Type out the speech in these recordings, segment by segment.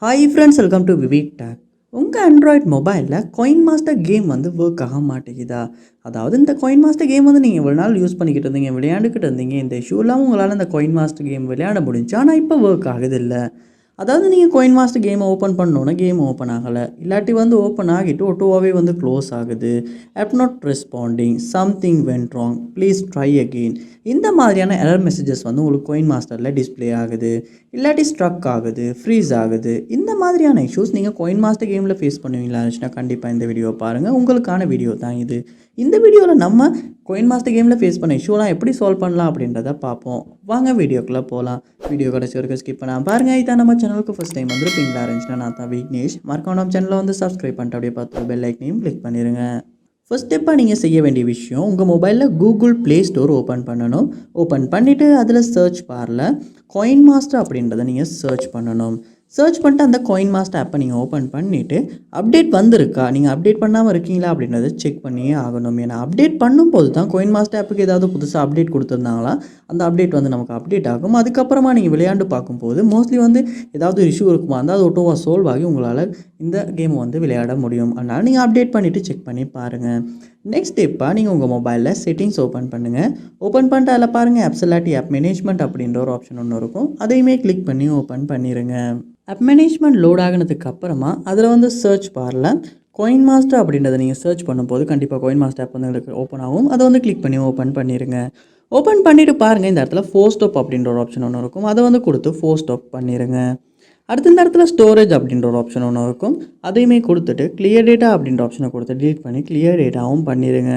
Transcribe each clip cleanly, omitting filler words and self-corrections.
Hi friends, welcome to VividTech. உங்கள் Android மொபைலில் coin master game வந்து ஒர்க் ஆக மாட்டேங்குதா? அதாவது இந்த காயின் மாஸ்டர் கேம் வந்து நீங்கள் இவ்வளோ நாள் யூஸ் பண்ணிக்கிட்டு இருந்தீங்க, விளையாண்டுக்கிட்டு இருந்தீங்க. இந்த இஷ்யூ இல்லாமல் உங்களால் இந்த காயின் மாஸ்டர் கேம் விளையாட முடிஞ்சு, ஆனால் இப்போ ஒர்க் ஆகுது இல்லை. அதாவது நீங்கள் காயின் மாஸ்டர் கேமை ஓப்பன் பண்ணோன்னே கேம் ஓப்பன் ஆகலை, இல்லாட்டி வந்து ஓப்பன் ஆகிட்டு ஒட்டுவாகவே வந்து க்ளோஸ் ஆகுது. App not responding, something went wrong, please try again. இந்த மாதிரியான எரர் மெசேஜஸ் வந்து உங்களுக்கு காயின் மாஸ்டரில் டிஸ்பிளே ஆகுது, இல்லாட்டி ஸ்ட்ரக் ஆகுது, ஃப்ரீஸ் ஆகுது. இந்த மாதிரியான இஷ்யூஸ் நீங்கள் காயின் மாஸ்டர் கேமில் ஃபேஸ் பண்ணுவீங்களா இருந்துச்சுன்னா கண்டிப்பாக இந்த வீடியோ பாருங்கள். உங்களுக்கான வீடியோ தான் இது. இந்த வீடியோவில் நம்ம காயின் மாஸ்டர் கேமில் ஃபேஸ் பண்ண இஷ்யூலாம் எப்படி சால்வ் பண்ணலாம் அப்படின்றத பார்ப்போம். வாங்க வீடியோக்குள்ளே போகலாம். வீடியோ கடைசி வரைக்கும் ஸ்கிப் பண்ணாமல் பாருங்கள். இதான் நம்ம சேனலுக்கு ஃபஸ்ட் டைம் வந்துருப்பீங்களா இருந்துச்சுன்னா நான் தான் விக்னேஷ். மறக்காம நம்ம சேனலை வந்து சப்ஸ்கிரைப் பண்ணிட்டு அப்படியே பார்த்து பெல் ஐக்கனையும் கிளிக் பண்ணிடுங்க. ஃபர்ஸ்ட் ஸ்டெப்பாக நீங்கள் செய்ய வேண்டிய விஷயம், உங்கள் மொபைலில் கூகுள் ப்ளே ஸ்டோர் ஓப்பன் பண்ணணும். ஓப்பன் பண்ணிவிட்டு அதில் சர்ச் பாரில் காயின் மாஸ்டர் அப்படின்றத நீங்கள் சர்ச் பண்ணணும். சர்ச் பண்ணிட்டு அந்த காயின் மாஸ்டர் ஆப்பை நீங்கள் ஓப்பன் பண்ணிவிட்டு அப்டேட் வந்திருக்கா, நீங்கள் அப்டேட் பண்ணாமல் இருக்கீங்களா அப்படின்றத செக் பண்ணியே ஆகணும். ஏன்னா அப்டேட் பண்ணும்போது தான் காயின் மாஸ்டர் ஆப்புக்கு ஏதாவது புதுசாக அப்டேட் கொடுத்துருந்தாங்களா, அந்த அப்டேட் வந்து நமக்கு அப்டேட் ஆகும். அதுக்கப்புறமா நீங்கள் விளையாண்டு பார்க்கும்போது மோஸ்ட்லி வந்து ஏதாவது ஒரு இஷ்யூ இருக்குமா இருந்தால் அது ஒட்டோவாக சால்வ் ஆகி உங்களால் இந்த கேமை வந்து விளையாட முடியும். அதனால் நீங்கள் அப்டேட் பண்ணிவிட்டு செக் பண்ணி பாருங்கள். நெக்ஸ்ட் ஸ்டெப்பாக நீங்கள் உங்கள் மொபைலில் செட்டிங்ஸ் ஓப்பன் பண்ணுங்கள். ஓப்பன் பண்ணிட்டு அதில் பாருங்கள் ஆப்ஸ் இல்லாட்டி ஆப் மேனேஜ்மெண்ட் அப்படின்ற ஒரு ஆப்ஷன் ஒன்று இருக்கும். அதையுமே கிளிக் பண்ணி ஓப்பன் பண்ணிடுங்க. ஆப் மேனேஜ்மெண்ட் லோட் ஆகினதுக்கு அப்புறமா அதில் வந்து சர்ச் பாரில் காயின் மாஸ்டர் அப்படின்றத நீங்கள் சர்ச் பண்ணும்போது கண்டிப்பாக காயின் மாஸ்டர் ஆப் வந்து உங்களுக்கு ஓப்பன் ஆகும். அதை வந்து கிளிக் பண்ணி ஓப்பன் பண்ணிடுங்க. ஓப்பன் பண்ணிவிட்டு பாருங்கள், இந்த இடத்துல ஃபோர் ஸ்டாப் அப்படின்ற ஒரு ஆப்ஷன் ஒன்று இருக்கும். அதை வந்து கொடுத்து ஃபோர் ஸ்டாப் பண்ணிடுங்க. அடுத்த இந்த இடத்துல ஸ்டோரேஜ் அப்படின்ற ஒரு ஆப்ஷன் ஒன்று இருக்கும். அதையுமே கொடுத்துட்டு கிளியர் டேட்டா அப்படின்ற ஆப்ஷனை கொடுத்து டெலீட் பண்ணி கிளியர் டேட்டாவும் பண்ணிடுங்க.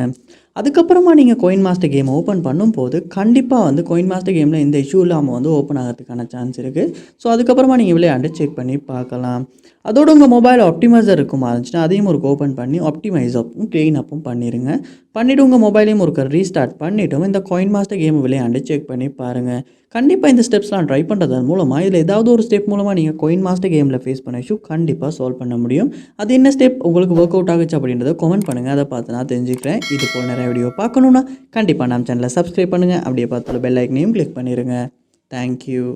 அதுக்கப்புறமா நீங்கள் காயின் மாஸ்டர் கேம் ஓப்பன் பண்ணும்போது கண்டிப்பாக வந்து காயின் மாஸ்டர் கேமில் இந்த இஷ்யூ இல்லாமல் வந்து ஓப்பன் ஆகிறதுக்கான சான்ஸ் இருக்குது. ஸோ அதுக்கப்புறமா நீங்கள் விளையாண்டு செக் பண்ணி பார்க்கலாம். அதோடு உங்கள் மொபைல் ஆப்டிமைசர் இருக்குமா இருந்துச்சுன்னா அதையும் ஒரு ஓப்பன் பண்ணி ஆப்டிமைஸ் அப்பும் க்ளீன் அப்பும் பண்ணிடுங்க. பண்ணிவிட்டு உங்கள் மொபைலையும் ஒரு ரீஸ்டார்ட் பண்ணிவிட்டு இந்த காயின் மாஸ்டர் கேம் விளையாண்டு செக் பண்ணி பாருங்கள். கண்டிப்பாக இந்த ஸ்டெப்ஸ்லாம் ட்ரை பண்ணுறதன் மூலமாக இதில் ஏதாவது ஒரு ஸ்டெப் மூலமாக நீங்கள் காயின் மாஸ்டர் கேமில் ஃபேஸ் பண்ண இஷ்யூ கண்டிப்பாக சால்வ் பண்ண முடியும். அது என்ன ஸ்டெப் உங்களுக்கு ஒர்க் அவுட் ஆகுச்சு அப்படின்றத கமெண்ட் பண்ணுங்கள். அதை பார்த்து நான் தெரிஞ்சுக்கிறேன். இது போல் நிறைய வீடியோ பார்க்கணுன்னா கண்டிப்பாக நம்ம சேனலை சப்ஸ்கிரைப் பண்ணுங்கள். அப்படியே பார்த்து பெல் ஐக்கனையும் கிளிக் பண்ணிடுங்க. தேங்க்யூ.